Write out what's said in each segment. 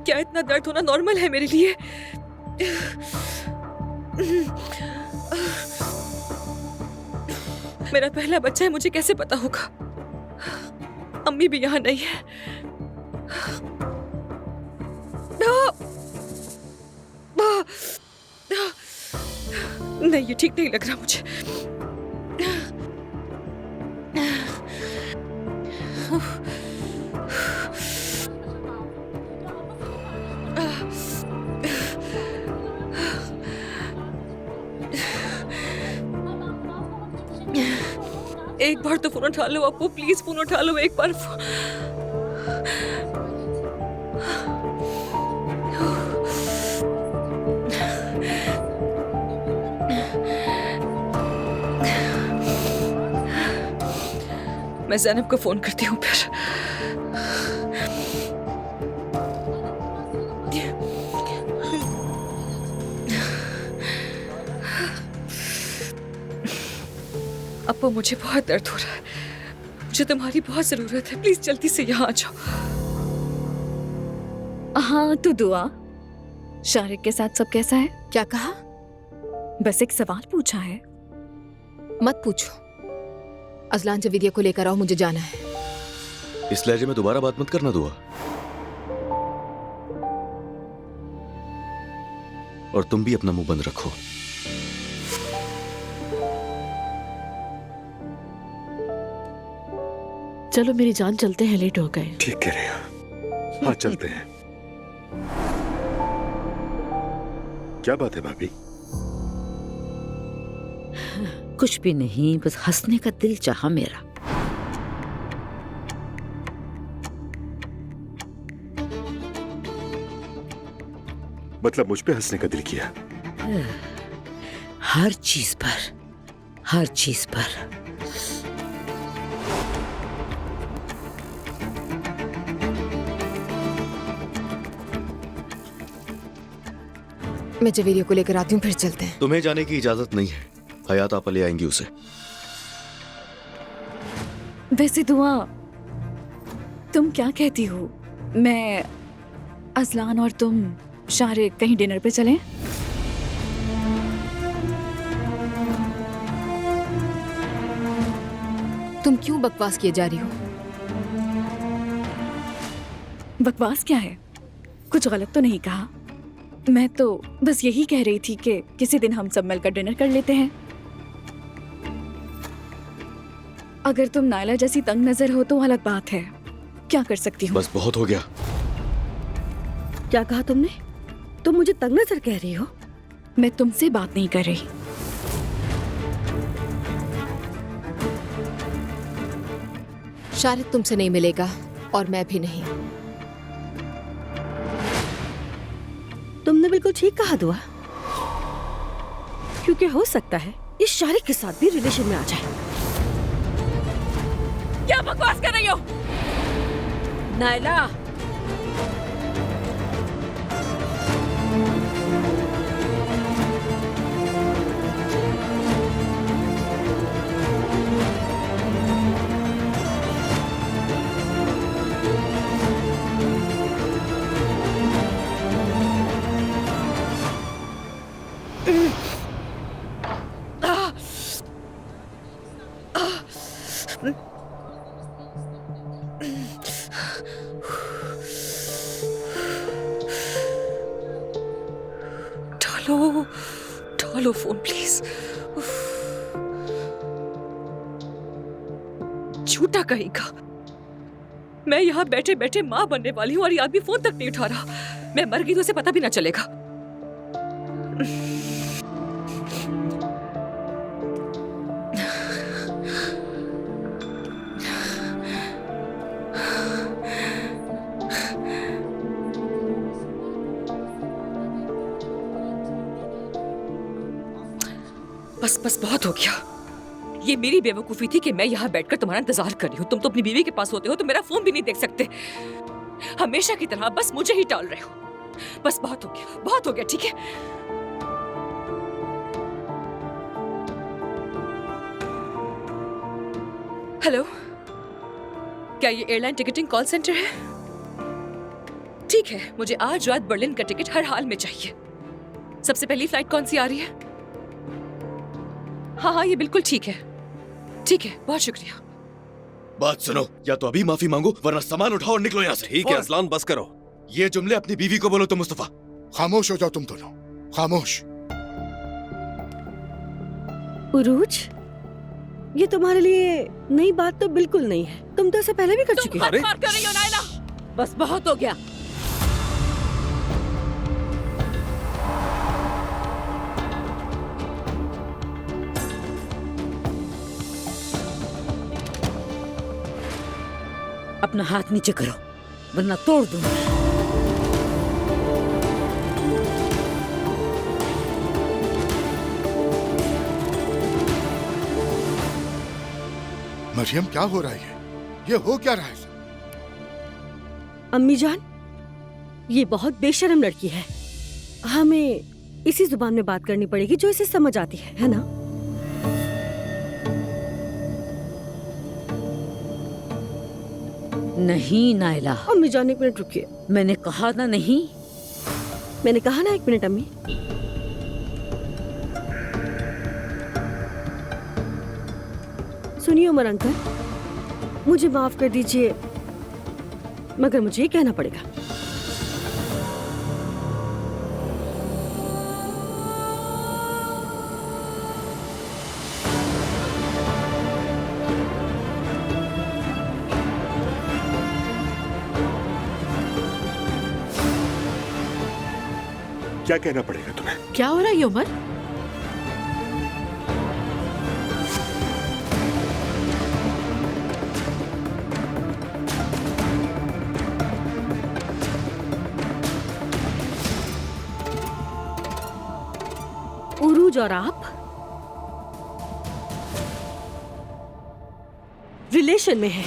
क्या इतना दर्द होना नॉर्मल है मेरे लिए? मेरा पहला बच्चा है, मुझे कैसे पता होगा? अम्मी भी यहाँ नहीं है। नहीं, ये ठीक नहीं लग रहा मुझे। एक बार तो फोन उठा लो अपू, प्लीज फोन उठा लो एक बार। मैं ज़ैनब को फोन करती हूँ फिर। अपू, मुझे बहुत दर्द हो रहा है, मुझे तुम्हारी बहुत जरूरत है, प्लीज जल्दी से यहाँ आ जाओ। हाँ तो दुआ, शारिक के साथ सब कैसा है? क्या कहा? बस एक सवाल पूछा है। मत पूछो। अजलान जवीदिया को लेकर आओ, मुझे जाना है। इस लहजे में दोबारा बात मत करना दुआ। और तुम भी अपना मुंह बंद रखो। चलो मेरी जान, चलते हैं, लेट हो गए। ठीक कह रहे हो। हाँ चलते हैं। क्या बात है भाभी? कुछ भी नहीं, बस हंसने का दिल चाहा मेरा। मतलब मुझ पे हंसने का दिल किया? हर चीज पर, हर चीज पर। मैं जवेरिया को लेकर आती हूँ, फिर चलते हैं। तुम्हें जाने की इजाजत नहीं है, हयात आपा ले आएंगी उसे। वैसे दुआ, तुम क्या कहती हो? मैं, अजलान और तुम शारिक कहीं डिनर पे चलें? तुम क्यों बकवास किए जा रही हो? बकवास क्या है? कुछ गलत तो नहीं कहा? मैं तो बस यही कह रही थी कि किसी दिन हम सब मिलकर डिनर कर लेते हैं। अगर तुम नायला जैसी तंग नजर हो तो अलग बात है, क्या कर सकती हूँ। बस बहुत हो गया। क्या कहा तुमने? तुम मुझे तंग नजर कह रही हो? मैं तुमसे बात नहीं कर रही। शारिक तुमसे नहीं मिलेगा और मैं भी नहीं। तुमने बिल्कुल ठीक कहा दुआ, क्योंकि हो सकता है इस शारिक के साथ भी रिलेशन में आ जाए। क्या बकवास कर रही हो नायला? लो फोन प्लीज। झूठा कहेगा। मैं यहाँ बैठे बैठे माँ बनने वाली हूँ और ये आदमी फोन तक नहीं उठा रहा। मैं मर गई तो उसे पता भी ना चलेगा। बस बस बहुत हो गया। ये मेरी बेवकूफी थी कि मैं यहाँ बैठकर तुम्हारा इंतजार कर रही हूँ। तुम तो अपनी बीवी के पास होते हो तो मेरा फोन भी नहीं देख सकते। हमेशा की तरह बस मुझे ही टाल रहे हो। बस बहुत हो गया, बहुत हो गया, ठीक है? हेलो, क्या ये एयरलाइन टिकटिंग कॉल सेंटर है? ठीक है, मुझे आज रात बर्लिन का टिकट हर हाल में चाहिए। सबसे पहली फ्लाइट कौन सी आ रही है? हाँ हाँ, ये बिल्कुल ठीक है। ठीक है, बहुत शुक्रिया। बात सुनो, या तो अभी माफी मांगो वरना सामान उठाओ और निकलो यहाँ से। ठीक है असलान, बस करो। ये जुमले अपनी बीवी को बोलो तो मुस्तफा। खामोश हो जाओ तुम दोनों, खामोश। उरूज, ये तुम्हारे लिए नई बात तो बिल्कुल नहीं है। तुम तो इसे पहले भी कर चुके हो। तुम हद पार कर रही हो नायला। बस बहुत हो गया। अपना हाथ नीचे करो वरना तोड़ दूंगा। मरियम, क्या हो रहा है? ये हो क्या रहा है? अम्मी जान, ये बहुत बेशर्म लड़की है। हमें इसी जुबान में बात करनी पड़ेगी जो इसे समझ आती है ना? नहीं नायला, अम्मी जान, एक मिनट रुकिए। मैंने कहा ना नहीं। मैंने कहा ना, एक मिनट अम्मी। सुनिए उमर अंकल, मुझे माफ कर दीजिए मगर मुझे ये कहना पड़ेगा। क्या कहना पड़ेगा तुम्हें? क्या हो रहा है उमर? उरूज और आप रिलेशन में हैं।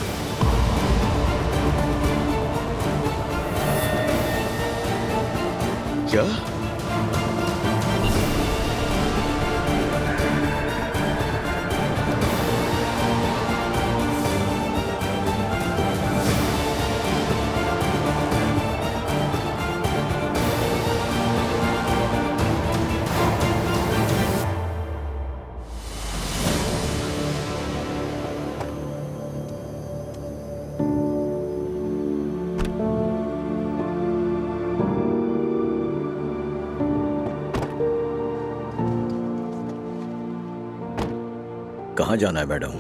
क्या? कहाँ जाना है मैडम?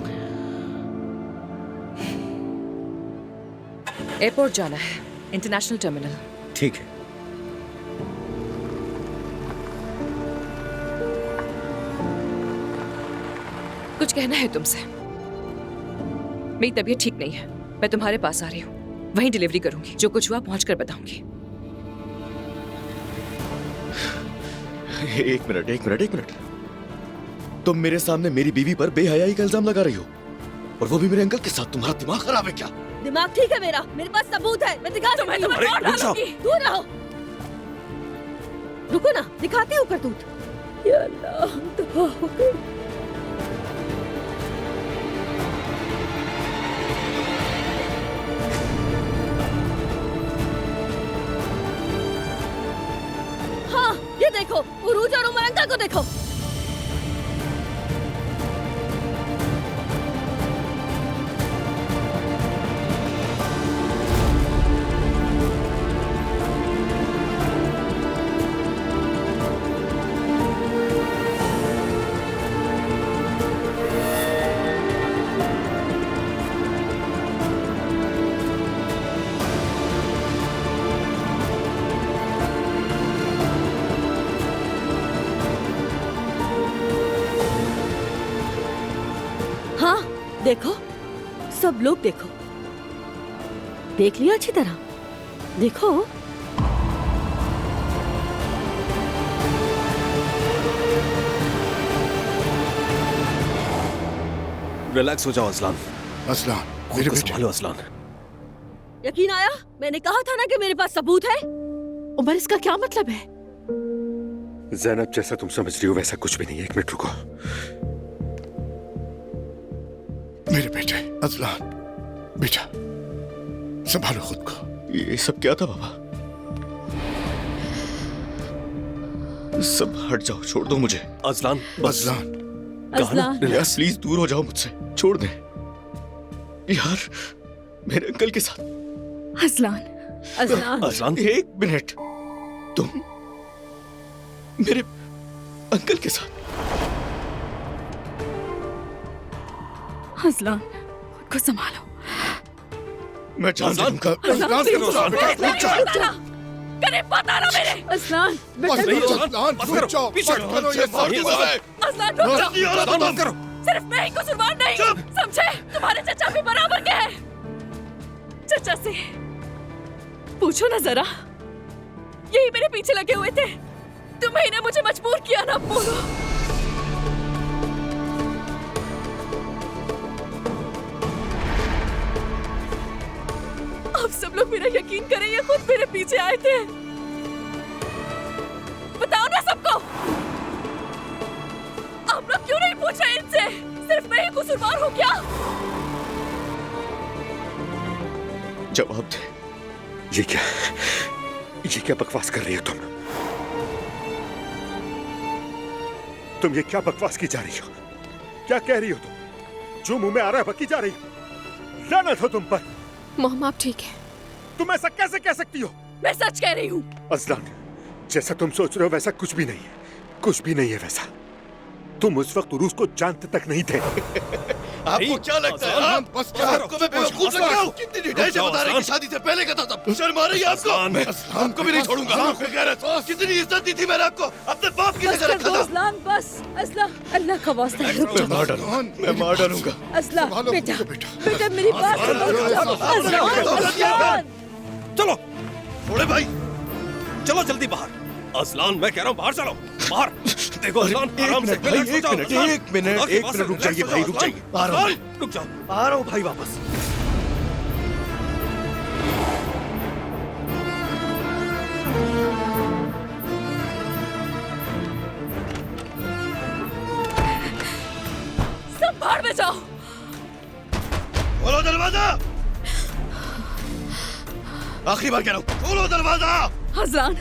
एयरपोर्ट जाना है, इंटरनेशनल टर्मिनल। ठीक है। कुछ कहना है तुमसे? मेरी तबीयत ठीक नहीं है, मैं तुम्हारे पास आ रही हूँ। वहीं डिलीवरी करूंगी, जो कुछ हुआ पहुंचकर बताऊंगी। एक मिनट। तुम मेरे सामने मेरी बीवी पर बेहयाई का इल्जाम लगा रही हो, और वो भी मेरे अंकल के साथ। तुम्हारा दिमाग खराब है क्या? दिमाग ठीक है मेरा, मेरे पास सबूत है, मैं दिखा तुम्हें सकती हूँ। मार डालूंगी। दूर रहो, रुको ना, दिखाते हो करतूत। या अल्लाह, दफा हो गई। हाँ, ये देखो, उरूज और उमर अंकल को देखो। हाँ, देखो, सब लोग देखो, देख लिया अच्छी तरह, देखो। रिलैक्स हो जाओ असलान। असलान, खुद मेरे को बेटे। संभालो असलान। यकीन आया? मैंने कहा था ना कि मेरे पास सबूत है। उमर, इसका क्या मतलब है? ज़ैनब, जैसा तुम समझ रही हो वैसा कुछ भी नहीं है। एक मिनट रुको। मेरे बेटे असलान, बेटा संभालो खुद को। ये सब क्या था बाबा? सब हट जाओ, छोड़ दो मुझे। अजलान बस। अजलान अजलान यार प्लीज दूर हो जाओ मुझसे, छोड़ दे यार, मेरे अंकल के साथ। अजलान, अजलान अजलान 1 मिनट, तुम मेरे अंकल के साथ। अजलान, खुद को संभालो। मैं जान अजलान, दूंगा। अजलान करो, अजलान, करीब मत आना मेरे। अजलान बस नहीं, रुक अजलान, जाओ, बस रुक करो, जाओ, पीछे मत हटो, करो ये मार दूंगा सब। मैं। अजलान रुक जाओ। अजलान, करो। सिर्फ मैं ही कसूरवार नहीं, समझे? तुम्हारे चचा भी बराबर के हैं। चचा से पूछो ना जरा, यही मेरे पीछे लगे हुए थे, तुम्हें ने मुझे मजबूर किया ना। बोलो। आप सब लोग मेरा यकीन करें, ये खुद मेरे पीछे आए थे। बताओ ना सबको, आप लोग क्यों नहीं पूछ रहे इनसे? सिर्फ मैं ही कसूरवार हूँ क्या? जवाब दे। ये क्या बकवास कर रही हो तुम? तुम ये क्या बकवास की जा रही हो? क्या कह रही हो तुम? जो मुंह में आ रहा है बकी जा रही हो। लानत हो तुम पर। मोहम्मद आप ठीक है? तुम ऐसा कैसे कह सकती हो? मैं सच कह रही हूँ। अजलान, जैसा तुम सोच रहे हो वैसा कुछ भी नहीं है, कुछ भी नहीं है वैसा। तुम उस वक्त उरूस को जानते तक नहीं थे। आपको क्या लगता है? अजलान, बस करो। आपको मैं बेवकूफ लग रहा हूँ? कितनी ढिठाई से बता रहे कि शादी से पहले का था तब। शर्म आ रही है आपको? मैं आपको भी नहीं छोड़ूंगा। आपको कह रहा था, कितनी इज्जत दी थी मैंने आपको, अपने बाप की नजर रखा था। अजलान बस, अजलान अल्लाह का वास्ता है, रुक मैं मार डालूंगा, मैं मार डालूंगा। अजलान संभालो बेटा, खुद को, बेटा। बेटा मेरी बात सुनो। अजलान चलो छोड़े भाई, चलो जल्दी बाहर। अजलान मैं कह रहा हूँ बाहर चलो, बाहर। देखो अजलान, आराम से एक मिनट रुक जाइए भाई, रुक जाइए। आ रहा हूँ, रुक जाओ, आ रहा हूँ भाई वापस। संभाल में जाओ। खोलो दरवाजा, आखिरी बार कह रहा हूँ, खोलो दरवाजा। अजलान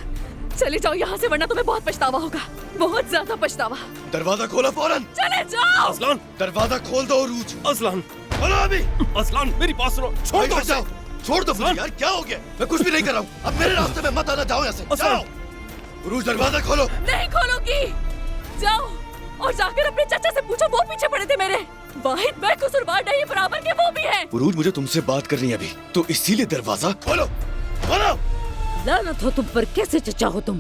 चले जाओ यहाँ से, वरना तुम्हें बहुत पछतावा होगा, बहुत ज्यादा पछतावा। दरवाजा खोलो फौरन। चले जाओ। अजलान, दरवाजा खोल दो उरूज। अजलान, खोलो अभी। अजलान मेरी बात सुनो, छोड़ भाई दो हट उसे। जाओ, छोड़ दो मुझे यार, क्या हो गया? मैं कुछ भी नहीं कर रहा हूँ, अब मेरे रास्ते में मत आना, जाओ यहाँ से, अजलान। जाओ। उरूज दरवाजा खोलो। नहीं खोलूंगी। जाओ और जाकर अपने चाचा से पूछो, वो पीछे पड़े थे मेरे। वाहिद मैं कसूरवार नहीं, बराबर के वो भी हैं। उरूज मुझे तुमसे बात करनी है अभी, तो इसीलिए दरवाजा खोलो, खोलो। लानत हो तुम पर, कैसे चचा हो तुम?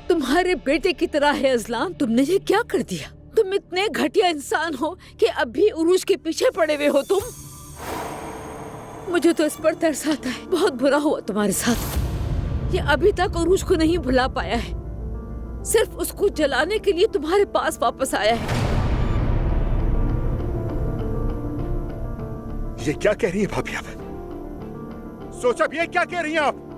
तुम्हारे बेटे की तरह है अजलान, तुमने ये क्या कर दिया? तुम इतने घटिया इंसान हो कि अब भी उरूज के पीछे पड़े हुए हो तुम। मुझे तो इस पर तरस आता है, बहुत बुरा हुआ तुम्हारे साथ। ये अभी तक उरूज को नहीं भुला पाया है, सिर्फ उसको जलाने के लिए तुम्हारे पास वापस आया है। ये क्या कह रही है भाभी आप? सोचा भी है क्या कह रही हैं आप?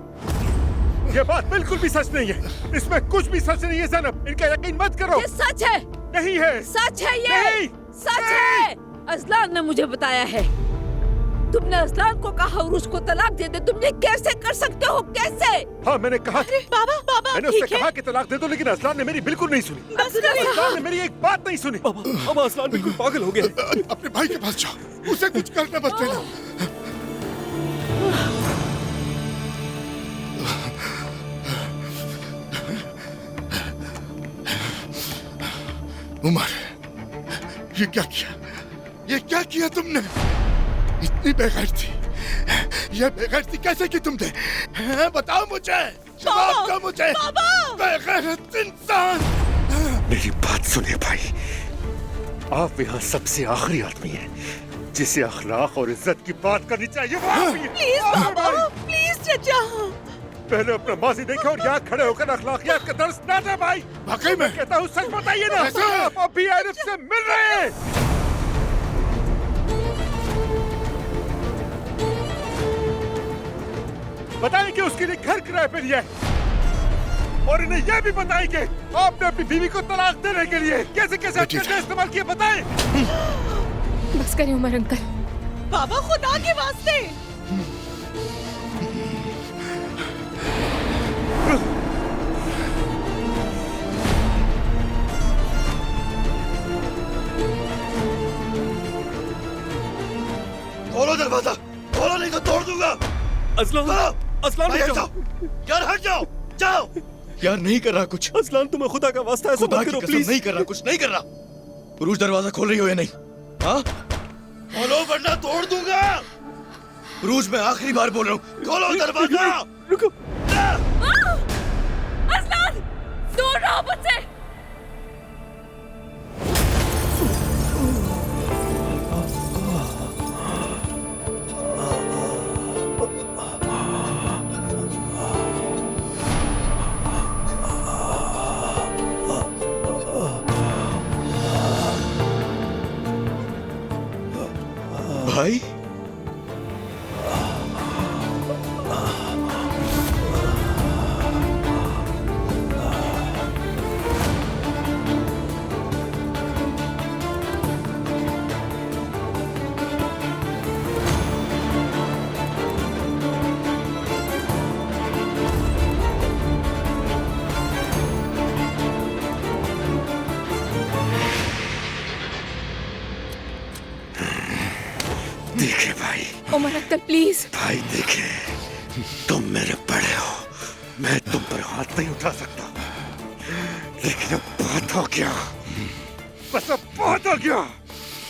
ये बात बिल्कुल भी सच नहीं है, इसमें कुछ भी सच नहीं है ज़ैनब, इनका यकीन मत करो। ये सच है, नहीं है, सच है, ये नहीं, सच है। अजलान ने मुझे बताया है। तुमने अजलान को कहा उरूज को तलाक दे दे, तुम ये कैसे कर सकते हो, कैसे? हाँ मैंने कहा, बाबा मैंने उससे कहा कि तलाक दे दो, लेकिन अजलान ने मेरी बिल्कुल नहीं सुनी। अजलान ने मेरी एक बात नहीं सुनी। अब अजलान बिल्कुल पागल हो गया। अपने भाई के पास जाओ, उसे कुछ करने मत देना। उमर, ये क्या किया? ये क्या किया तुमने? इतनी बेगैरती, ये बेगैरती कैसे की तुमने? हैं, बताओ मुझे, जवाब दो मुझे। बेगैरत इंसान। मेरी बात सुनिए भाई, आप यहाँ सबसे आखिरी आदमी हैं जिसे अखलाक और इज्जत की बात करनी चाहिए। वो आप ही हैं। प्लीज बाबा, प्लीज चचा। पहले अपना माजी देखो और यहाँ खड़े होकर अखलाकियात का दर्स ना दे भाई। वाकई में कहता हूँ सच बताइए ना, ऐसा है? आप अभी आरिफ से मिल रहे हैं। बताएं कि उसके लिए घर किराए पे लिया है, और इन्हें यह भी बताएं कि आपने अपनी बीवी को तलाक देने के लिए कैसे कैसे हथियार इस्तेमाल किए, बताएं। बस करें उमर अंकल। बाबा खुदा के वास्ते। असलान, असलान भाई, रुक हट जाओ। जाओ यार, हट जाओ, जाओ यार। नहीं कर रहा कुछ, असलान तुम्हें खुदा का वास्ता है, खुदा मत की करो कसम प्लीज। नहीं कर रहा, कुछ नहीं कर रहा। पुरुष दरवाजा खोल रही हो या नहीं? हाँ खोलो वरना तोड़ दूंगा। पुरुष मैं आखिरी बार बोल रहा हूँ, खोलो दरवाजा। रुको। असलान, दूर रहो मुझसे। भाई देखे भाई, उमर अंकल प्लीज। भाई देखे, तुम मेरे बड़े हो, मैं तुम पर हाथ नहीं उठा सकता, लेकिन अब बहुत हो गया, बस अब बहुत हो गया,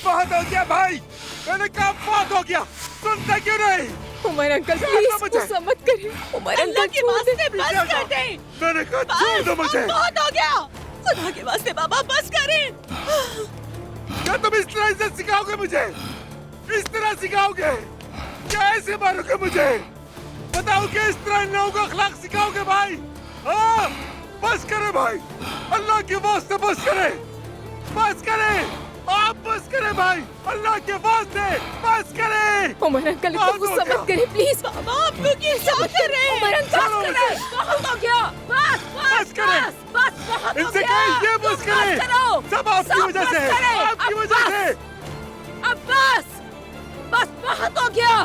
बहुत हो गया भाई। मैंने कहा बहुत हो गया, सुनते क्यों नहीं? उमर अंकल छोड़ प्लीज दो मुझे। गुस्सा मत करिए। उमर अंकल के वास्ते बस कर दे। मैंने कहा छोड़ दो मुझे। बहुत हो गया, खुदा के वास्ते बाबा बस करें। क्या तुम इस तरह से सिखाओगे मुझे? इस तरह सिखाओगे? क्या ऐसे मारोगे मुझे? बताओ कि इस तरह इन लोगों को अखलाक सिखाओगे भाई? हाँ, बस करे भाई, अल्लाह के वास्ते बस करे, बस करे, आप बस करे भाई, अल्लाह के वास्ते बस करे। उमर अंकल इतना बहुत हो गुस्सा गया। मत करिए प्लीज। बाबा आप लोग ये क्या कर रहे हैं? उमर अंकल छोड़ो मुझे। बहुत हो गया, बस बस करें। बस बहुत हो इनसे गया। कहें ये बस तुम करें। करो। सब आपकी सब वजह बस से है, करें। आपकी अब वजह बस। से। अब बस बहुत हो गया।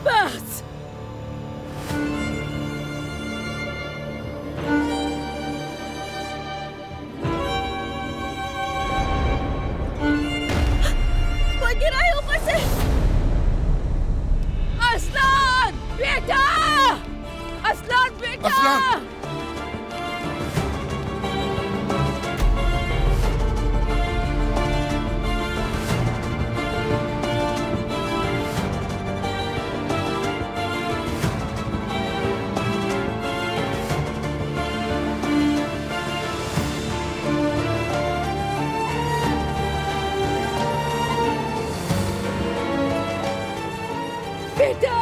बस कोई गिरा है ऊपर से। असलान बेटा, असलान बेटा। असलान। बेटा